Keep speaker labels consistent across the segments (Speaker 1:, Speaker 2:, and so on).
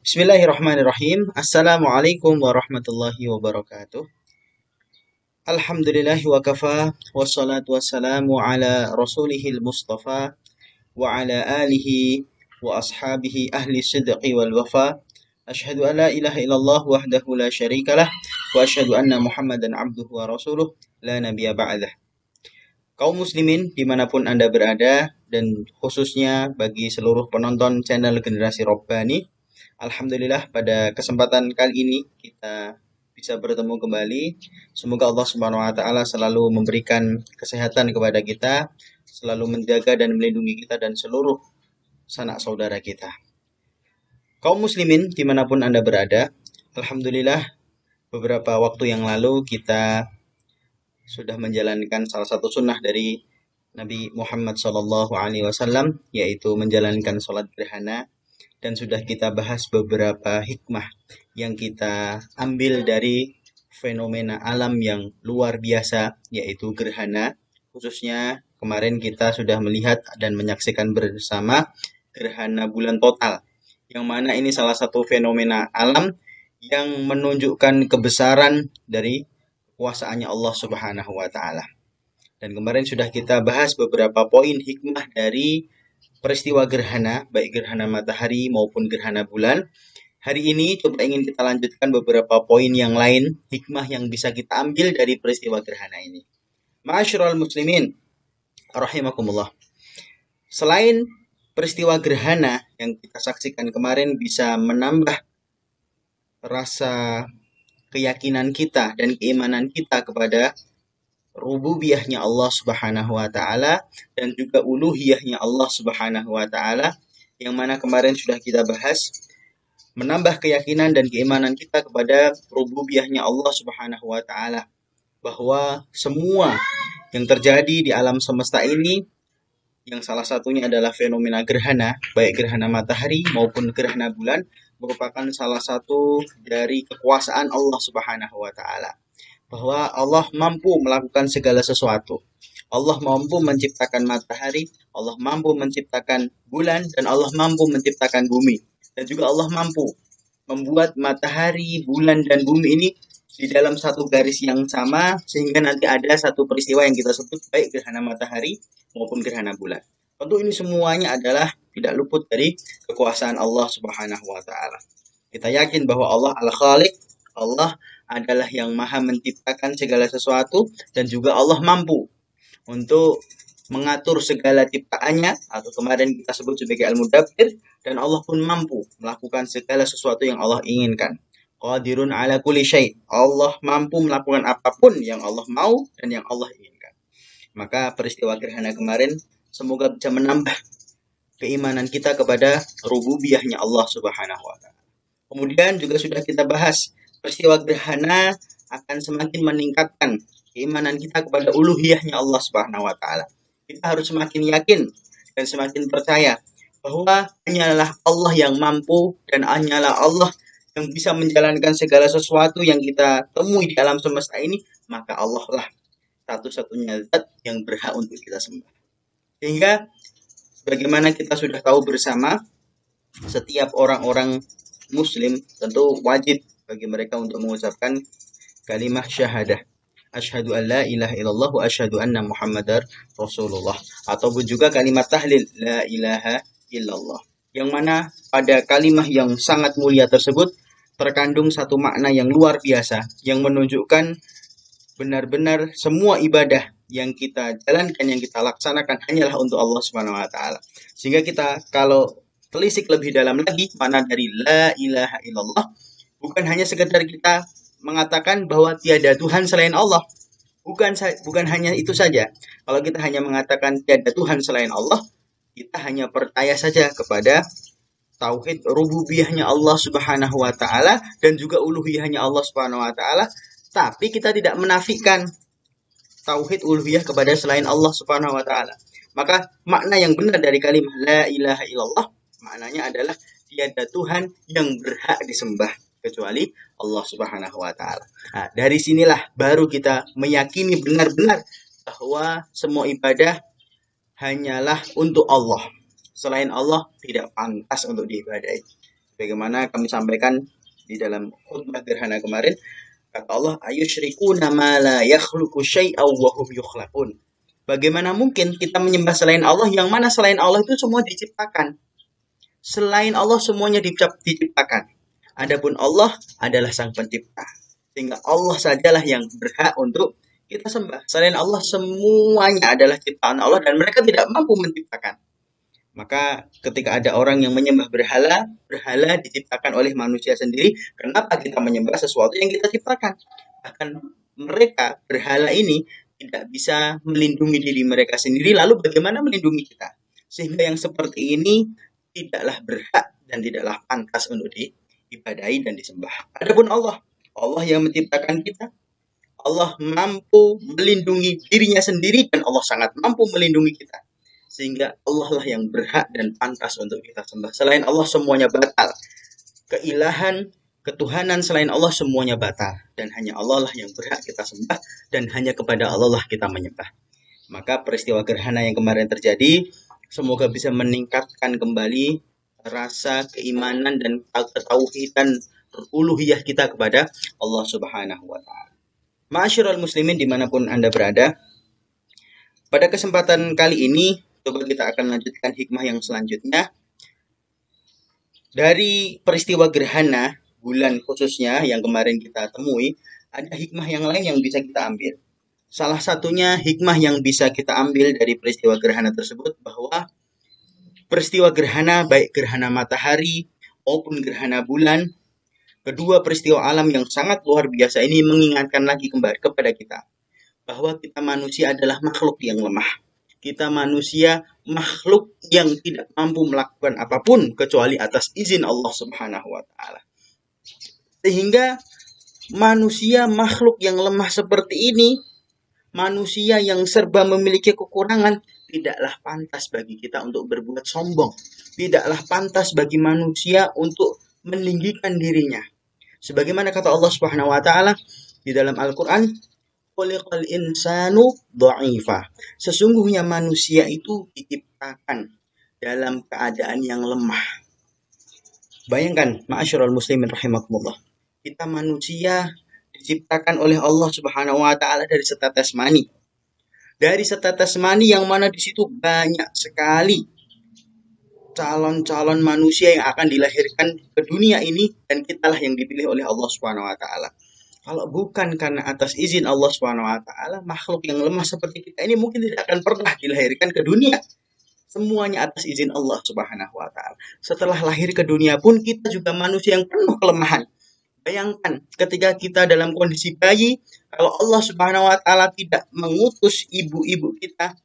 Speaker 1: Bismillahirrahmanirrahim. Assalamualaikum warahmatullahi wabarakatuh. Alhamdulillahi wa kafa. Wassalatu wassalamu ala rasulihil mustafa. Wa ala alihi wa ashabihi ahli sidqi wal wafa. Ashhadu an la ilaha illallah wahdahu la syarikalah. Wa ashhadu anna muhammadan abduhu wa rasuluh. La nabiya ba'dah. Kaum muslimin dimanapun Anda berada, dan khususnya bagi seluruh penonton channel Generasi Robbani, alhamdulillah pada kesempatan kali ini kita bisa bertemu kembali. Semoga Allah Subhanahu wa taala selalu memberikan kesehatan kepada kita, selalu menjaga dan melindungi kita dan seluruh sanak saudara kita. Kaum muslimin dimanapun Anda berada, alhamdulillah beberapa waktu yang lalu kita sudah menjalankan salah satu sunnah dari Nabi Muhammad SAW, yaitu menjalankan sholat gerhana. Dan sudah kita bahas beberapa hikmah yang kita ambil dari fenomena alam yang luar biasa, yaitu gerhana. Khususnya kemarin kita sudah melihat dan menyaksikan bersama gerhana bulan total, yang mana ini salah satu fenomena alam yang menunjukkan kebesaran dari kekuasaannya Allah Subhanahu wa taala. Dan kemarin sudah kita bahas beberapa poin hikmah dari peristiwa gerhana, baik gerhana matahari maupun gerhana bulan. Hari ini coba ingin kita lanjutkan beberapa poin yang lain, hikmah yang bisa kita ambil dari peristiwa gerhana ini. Ma'asyiral muslimin, rahimakumullah. Selain peristiwa gerhana yang kita saksikan kemarin bisa menambah rasa keyakinan kita dan keimanan kita kepada rububiyahnya Allah Subhanahu wa taala dan juga uluhiyahnya Allah Subhanahu wa taala, yang mana kemarin sudah kita bahas, menambah keyakinan dan keimanan kita kepada rububiyahnya Allah Subhanahu wa taala, bahwa semua yang terjadi di alam semesta ini, yang salah satunya adalah fenomena gerhana, baik gerhana matahari maupun gerhana bulan, merupakan salah satu dari kekuasaan Allah Subhanahu wa taala. Bahwa Allah mampu melakukan segala sesuatu. Allah mampu menciptakan matahari, Allah mampu menciptakan bulan, dan Allah mampu menciptakan bumi. Dan juga Allah mampu membuat matahari, bulan, dan bumi ini di dalam satu garis yang sama, sehingga nanti ada satu peristiwa yang kita sebut baik gerhana matahari maupun gerhana bulan. Tentu ini semuanya adalah tidak luput dari kekuasaan Allah Subhanahu wa taala. Kita yakin bahwa Allah Al-Khaliq, Allah adalah yang maha menciptakan segala sesuatu, dan juga Allah mampu untuk mengatur segala ciptaannya, atau kemarin kita sebut sebagai Al-Mudabbir, dan Allah pun mampu melakukan segala sesuatu yang Allah inginkan. Qadirun ala kulli syai'. Allah mampu melakukan apapun yang Allah mau dan yang Allah inginkan. Maka peristiwa gerhana kemarin semoga bisa menambah keimanan kita kepada rububiyahnya Allah Subhanahu wa taala. Kemudian juga sudah kita bahas, peristiwa gerhana akan semakin meningkatkan keimanan kita kepada uluhiyahnya Allah Subhanahu wa taala. Kita harus semakin yakin dan semakin percaya bahwa hanyalah Allah yang mampu dan hanyalah Allah yang bisa menjalankan segala sesuatu yang kita temui di alam semesta ini, maka Allah lah satu-satunya zat yang berhak untuk kita sembah. Sehingga bagaimana kita sudah tahu bersama, setiap orang-orang muslim tentu wajib bagi mereka untuk mengucapkan kalimah syahadah, asyhadu an la ilaha illallah wa asyhadu anna muhammadar rasulullah, ataupun juga kalimat tahlil la ilaha illallah, yang mana pada kalimat yang sangat mulia tersebut terkandung satu makna yang luar biasa, yang menunjukkan benar-benar semua ibadah yang kita jalankan, yang kita laksanakan hanyalah untuk Allah Subhanahu wa taala. Sehingga kita kalau telisik lebih dalam lagi makna dari la ilaha illallah, bukan hanya sekedar kita mengatakan bahwa tiada Tuhan selain Allah. Bukan hanya itu saja. Kalau kita hanya mengatakan tiada Tuhan selain Allah, kita hanya percaya saja kepada tauhid rububiyahnya Allah Subhanahu wa taala dan juga uluhiyahnya Allah Subhanahu wa taala, tapi kita tidak menafikan tauhid uluhiyah kepada selain Allah Subhanahu wa taala. Maka makna yang benar dari kalimat la ilaha illallah, maknanya adalah tiada Tuhan yang berhak disembah kecuali Allah Subhanahu wa taala. Nah, dari sinilah baru kita meyakini benar-benar bahwa semua ibadah hanyalah untuk Allah. Selain Allah tidak pantas untuk diibadahi. Sebagaimana kami sampaikan di dalam khutbah gerhana kemarin, kata Allah, ayusyrikuna ma la yakhluqu syai'aw wa hum yukhlaqun. Bagaimana mungkin kita menyembah selain Allah, yang mana selain Allah itu semua diciptakan. Selain Allah semuanya diciptakan. Adapun Allah adalah sang pencipta. Sehingga Allah sajalah yang berhak untuk kita sembah. Selain Allah semuanya adalah ciptaan Allah dan mereka tidak mampu menciptakan. Maka ketika ada orang yang menyembah berhala, berhala diciptakan oleh manusia sendiri. Kenapa kita menyembah sesuatu yang kita ciptakan? Bahkan mereka, berhala ini, tidak bisa melindungi diri mereka sendiri. Lalu bagaimana melindungi kita? Sehingga yang seperti ini tidaklah berhak dan tidaklah pantas untuk diibadahi dan disembah. Adapun Allah, Allah yang menciptakan kita, Allah mampu melindungi dirinya sendiri dan Allah sangat mampu melindungi kita. Sehingga Allah lah yang berhak dan pantas untuk kita sembah. Selain Allah semuanya batal. Keilahan, ketuhanan selain Allah semuanya batal. Dan hanya Allah lah yang berhak kita sembah. Dan hanya kepada Allah lah kita menyembah. Maka peristiwa gerhana yang kemarin terjadi, semoga bisa meningkatkan kembali rasa keimanan dan ketauhidan uluhiyah kita kepada Allah Subhanahu wa Ta'ala. Ma'asyiral muslimin dimanapun Anda berada, pada kesempatan kali ini coba kita akan lanjutkan hikmah yang selanjutnya. Dari peristiwa gerhana bulan khususnya yang kemarin kita temui, ada hikmah yang lain yang bisa kita ambil. Salah satunya hikmah yang bisa kita ambil dari peristiwa gerhana tersebut, bahwa peristiwa gerhana, baik gerhana matahari maupun gerhana bulan, kedua peristiwa alam yang sangat luar biasa ini mengingatkan lagi kembali kepada kita bahwa kita manusia adalah makhluk yang lemah. Kita manusia makhluk yang tidak mampu melakukan apapun kecuali atas izin Allah Subhanahu wa Ta'ala. Sehingga manusia makhluk yang lemah seperti ini, manusia yang serba memiliki kekurangan, tidaklah pantas bagi kita untuk berbuat sombong. Tidaklah pantas bagi manusia untuk meninggikan dirinya. Sebagaimana kata Allah Subhanahu wa Ta'ala di dalam Al-Qur'an, khuliqal insanu dha'ifa. Sesungguhnya manusia itu diciptakan dalam keadaan yang lemah. Bayangkan, ma'asyiral muslimin rahimakumullah. Kita manusia diciptakan oleh Allah Subhanahu wa Ta'ala dari setetes mani. Dari setetes mani yang mana di situ banyak sekali calon-calon manusia yang akan dilahirkan ke dunia ini, dan kitalah yang dipilih oleh Allah Subhanahu wa Ta'ala. Kalau bukan karena atas izin Allah Subhanahu wa Ta'ala, makhluk yang lemah seperti kita ini mungkin tidak akan pernah dilahirkan ke dunia. Semuanya atas izin Allah Subhanahu wa Ta'ala. Setelah lahir ke dunia pun kita juga manusia yang penuh kelemahan. Bayangkan ketika kita dalam kondisi bayi, kalau Allah Subhanahu wa Ta'ala tidak mengutus ibu-ibu kita,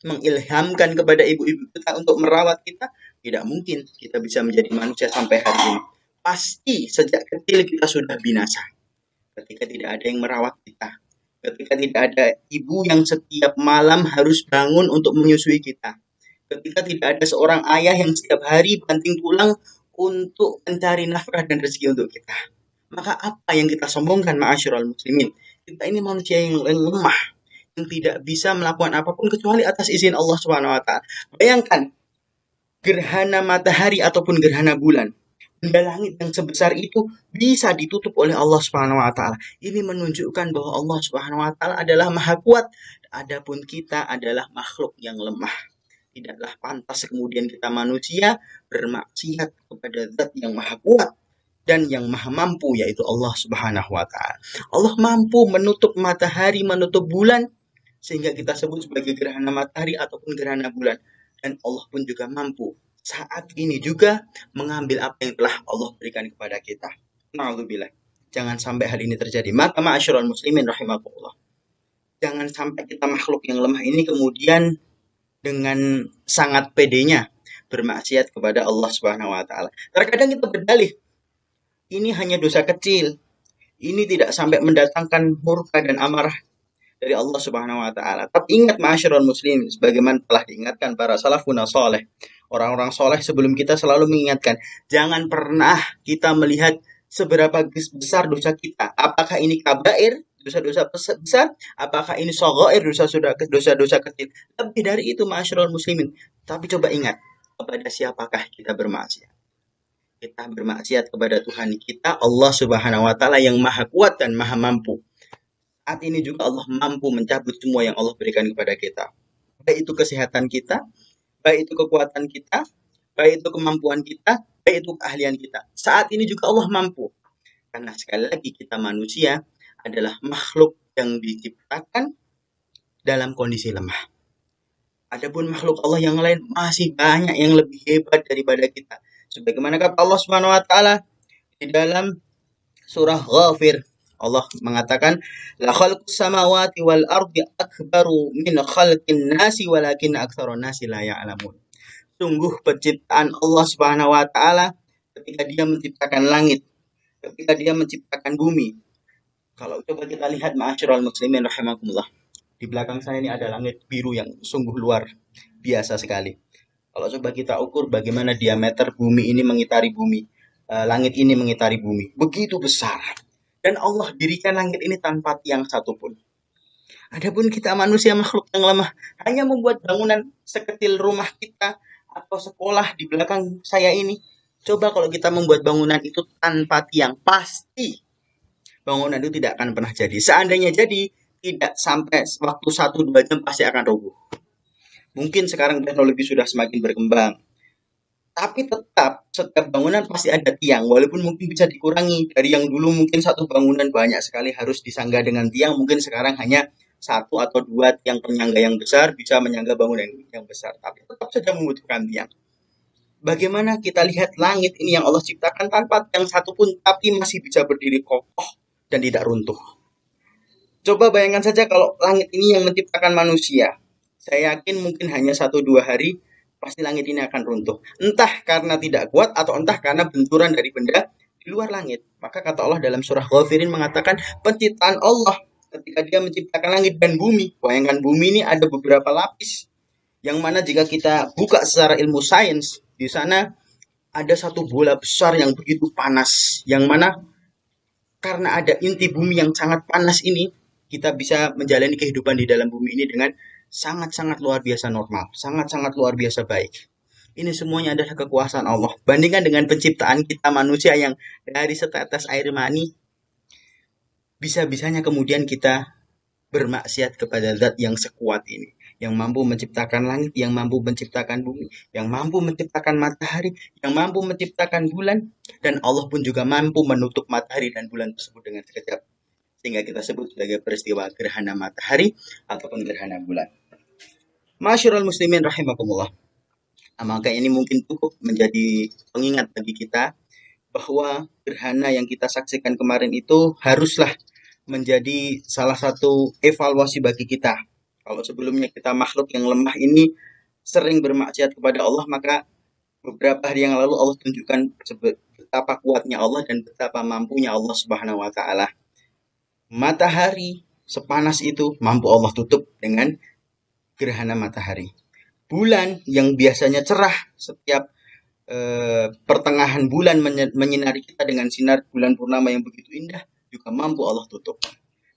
Speaker 1: mengilhamkan kepada ibu-ibu kita untuk merawat kita, tidak mungkin kita bisa menjadi manusia sampai hari ini. Pasti sejak kecil kita sudah binasa. Ketika tidak ada yang merawat kita, ketika tidak ada ibu yang setiap malam harus bangun untuk menyusui kita, ketika tidak ada seorang ayah yang setiap hari banting tulang untuk mencari nafkah dan rezeki untuk kita, maka apa yang kita sombongkan, ma'asyiral muslimin? Kita ini manusia yang lemah, yang tidak bisa melakukan apapun kecuali atas izin Allah Subhanahu wa Ta'ala. Bayangkan gerhana matahari ataupun gerhana bulan, benda langit yang sebesar itu bisa ditutup oleh Allah Subhanahu wa Ta'ala. Ini menunjukkan bahwa Allah Subhanahu wa Ta'ala adalah Maha Kuat, adapun kita adalah makhluk yang lemah. Tidaklah pantas kemudian kita manusia bermaksiat kepada Zat yang Maha Kuat dan yang Maha Mampu, yaitu Allah Subhanahu wa Ta'ala. Allah mampu menutup matahari, menutup bulan, sehingga kita sebut sebagai gerhana matahari ataupun gerhana bulan. Dan Allah pun juga mampu saat ini juga mengambil apa yang telah Allah berikan kepada kita. Na'udzubillah. Jangan sampai hal ini terjadi. Maka ma'asyiral muslimin rahimakumullah, jangan sampai kita makhluk yang lemah ini kemudian dengan sangat pedenya bermaksiat kepada Allah Subhanahu wa Ta'ala. Terkadang kita berdalih, ini hanya dosa kecil, ini tidak sampai mendatangkan murka dan amarah dari Allah Subhanahu wa Ta'ala. Tapi ingat ma'asyiral muslimin, sebagaimana telah diingatkan para salafun saleh, orang-orang soleh sebelum kita selalu mengingatkan, jangan pernah kita melihat seberapa besar dosa kita. Apakah ini kabair, dosa-dosa besar? Apakah ini shaghair, dosa-dosa kecil? Lebih dari itu ma'asyiral muslimin. Tapi coba ingat, kepada siapakah kita bermaksiat? kita bermaksiat kepada Tuhan kita, Allah Subhanahu wa taala yang Maha Kuat dan Maha Mampu. Saat ini juga Allah mampu mencabut semua yang Allah berikan kepada kita. Baik itu kesehatan kita, baik itu kekuatan kita, baik itu kemampuan kita, baik itu keahlian kita. Saat ini juga Allah mampu. Karena sekali lagi kita manusia adalah makhluk yang diciptakan dalam kondisi lemah. Adapun makhluk Allah yang lain masih banyak yang lebih hebat daripada kita. Sebagaimana kata Allah Subhanahu wa taala di dalam surah Ghafir, Allah mengatakan, la khalqus samawati wal ardi akbaru min khalqin nasi walakin aktsarun nasi la ya'lamun. Sungguh penciptaan Allah Subhanahu wa taala ketika Dia menciptakan langit, ketika Dia menciptakan bumi. Kalau coba kita lihat ma'asyiral muslimin rahimakumullah. Di belakang saya ini ada langit biru yang sungguh luar biasa sekali. Kalau coba kita ukur bagaimana diameter bumi ini mengitari bumi, langit ini mengitari bumi, begitu besar. Dan Allah dirikan langit ini tanpa tiang satupun. Adapun kita manusia makhluk yang lemah, hanya membuat bangunan sekecil rumah kita atau sekolah di belakang saya ini. Coba kalau kita membuat bangunan itu tanpa tiang, pasti bangunan itu tidak akan pernah jadi. Seandainya jadi, tidak sampai waktu 1-2 jam pasti akan roboh. Mungkin sekarang teknologi sudah semakin berkembang, tapi tetap setiap bangunan pasti ada tiang, walaupun mungkin bisa dikurangi. Dari yang dulu mungkin satu bangunan banyak sekali harus disangga dengan tiang, mungkin sekarang hanya 1 atau 2 tiang penyangga yang besar bisa menyangga bangunan yang besar, tapi tetap saja membutuhkan tiang. Bagaimana kita lihat langit ini yang Allah ciptakan tanpa tiang satupun, tapi masih bisa berdiri kokoh dan tidak runtuh. Coba bayangkan saja kalau langit ini yang menciptakan manusia. Saya yakin mungkin hanya 1-2 hari pasti langit ini akan runtuh. Entah karena tidak kuat atau entah karena benturan dari benda di luar langit. Maka kata Allah dalam surah Ghafirin mengatakan penciptaan Allah ketika Dia menciptakan langit dan bumi. Bayangkan bumi ini ada beberapa lapis. Yang mana jika kita buka secara ilmu sains, di sana ada satu bola besar yang begitu panas. Yang mana karena ada inti bumi yang sangat panas ini, kita bisa menjalani kehidupan di dalam bumi ini dengan sangat-sangat luar biasa normal, sangat-sangat luar biasa baik. Ini semuanya adalah kekuasaan Allah. Bandingkan dengan penciptaan kita manusia yang dari setetes air mani, bisa-bisanya kemudian kita bermaksiat kepada zat yang sekuat ini. Yang mampu menciptakan langit, yang mampu menciptakan bumi, yang mampu menciptakan matahari, yang mampu menciptakan bulan. Dan Allah pun juga mampu menutup matahari dan bulan tersebut dengan sekejap. Sehingga kita sebut sebagai peristiwa gerhana matahari ataupun gerhana bulan. Ma'asyiral muslimin rahimakumullah. Maka ini mungkin cukup menjadi pengingat bagi kita bahwa gerhana yang kita saksikan kemarin itu haruslah menjadi salah satu evaluasi bagi kita. Kalau sebelumnya kita makhluk yang lemah ini sering bermaksiat kepada Allah, maka beberapa hari yang lalu Allah tunjukkan betapa kuatnya Allah dan betapa mampunya Allah Subhanahu wa taala. Matahari sepanas itu mampu Allah tutup dengan gerhana matahari. Bulan yang biasanya cerah setiap pertengahan bulan menyinari kita dengan sinar bulan purnama yang begitu indah, juga mampu Allah tutup.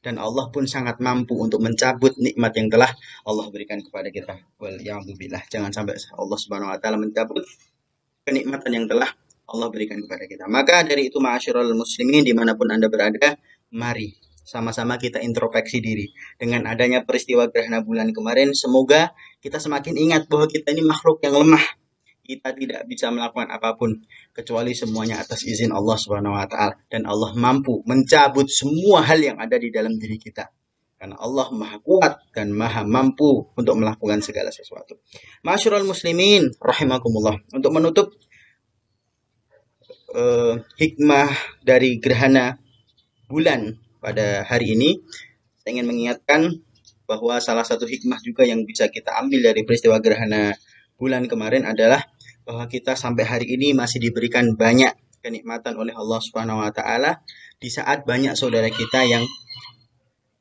Speaker 1: Dan Allah pun sangat mampu untuk mencabut nikmat yang telah Allah berikan kepada kita. Waliyahzubillah. Jangan sampai Allah Subhanahu wa taala mencabut kenikmatan yang telah Allah berikan kepada kita. Maka dari itu ma'asyiral muslimin dimanapun Anda berada, mari sama-sama kita introspeksi diri. Dengan adanya peristiwa gerhana bulan kemarin, semoga kita semakin ingat bahwa kita ini makhluk yang lemah. Kita tidak bisa melakukan apapun kecuali semuanya atas izin Allah Subhanahu wa taala, dan Allah mampu mencabut semua hal yang ada di dalam diri kita. Karena Allah Maha Kuat dan Maha Mampu untuk melakukan segala sesuatu. Ma'asyiral muslimin rahimakumullah. Untuk menutup hikmah dari gerhana bulan pada hari ini, saya ingin mengingatkan bahwa salah satu hikmah juga yang bisa kita ambil dari peristiwa gerhana bulan kemarin adalah bahwa kita sampai hari ini masih diberikan banyak kenikmatan oleh Allah Subhanahu wa taala di saat banyak saudara kita yang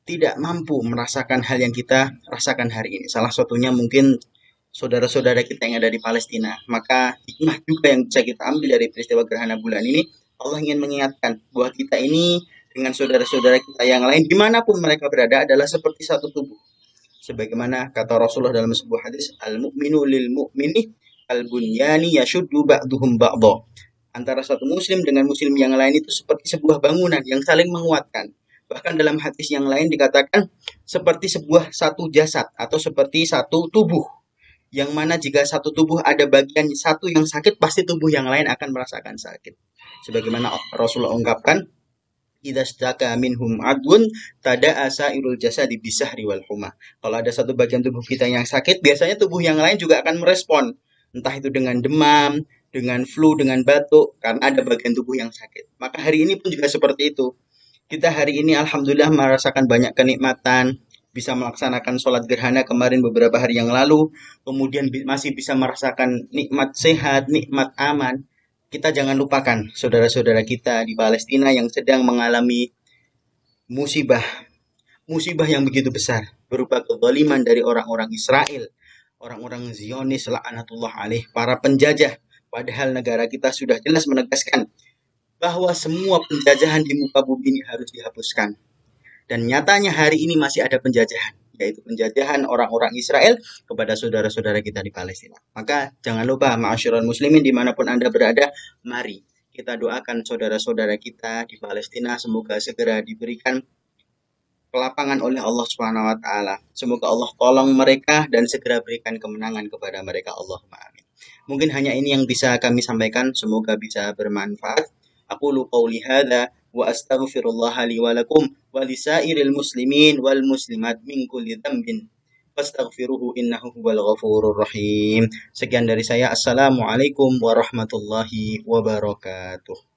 Speaker 1: tidak mampu merasakan hal yang kita rasakan hari ini. Salah satunya mungkin saudara-saudara kita yang ada di Palestina. Maka hikmah juga yang bisa kita ambil dari peristiwa gerhana bulan ini, Allah ingin mengingatkan bahwa kita ini dengan saudara-saudara kita yang lain dimanapun mereka berada adalah seperti satu tubuh. Sebagaimana kata Rasulullah dalam sebuah hadis, al-mu'minu lil-mu'mini al-bunyani yashuddu ba'duhum ba'dha. antara satu muslim dengan muslim yang lain itu seperti sebuah bangunan yang saling menguatkan. Bahkan dalam hadis yang lain dikatakan seperti sebuah satu jasad atau seperti satu tubuh. Yang mana jika satu tubuh ada bagian satu yang sakit, pasti tubuh yang lain akan merasakan sakit. Sebagaimana Rasulullah ungkapkan, idza staka minhum adwun tada'a sairul jasadi bisahri wal huma. Kalau ada satu bagian tubuh kita yang sakit, biasanya tubuh yang lain juga akan merespon. Entah itu dengan demam, dengan flu, dengan batuk, karena ada bagian tubuh yang sakit. Maka hari ini pun juga seperti itu. Kita hari ini alhamdulillah merasakan banyak kenikmatan, bisa melaksanakan sholat gerhana kemarin beberapa hari yang lalu, kemudian masih bisa merasakan nikmat sehat, nikmat aman. Kita jangan lupakan saudara-saudara kita di Palestina yang sedang mengalami musibah, musibah yang begitu besar, berupa kezaliman dari orang-orang Israel, orang-orang Zionis laknatullah alaih, para penjajah. Padahal negara kita sudah jelas menegaskan bahwa semua penjajahan di muka bumi ini harus dihapuskan. Dan nyatanya hari ini masih ada penjajahan, yaitu penjajahan orang-orang Israel kepada saudara-saudara kita di Palestina. Maka jangan lupa, ma'asyiral muslimin dimanapun Anda berada, mari kita doakan saudara-saudara kita di Palestina semoga segera diberikan kelapangan oleh Allah Subhanahu wa taala. Semoga Allah tolong mereka dan segera berikan kemenangan kepada mereka. Allahumma amin. Mungkin hanya ini yang bisa kami sampaikan, semoga bisa bermanfaat. Aqulu qawli hadza wa astaghfirullah li wa lakum wa lisairil muslimin wal muslimat min kulli dhanbin fastaghfiruhu innahu huwal ghafurur rahim. Sekian dari saya. Assalamualaikum warahmatullahi wabarakatuh.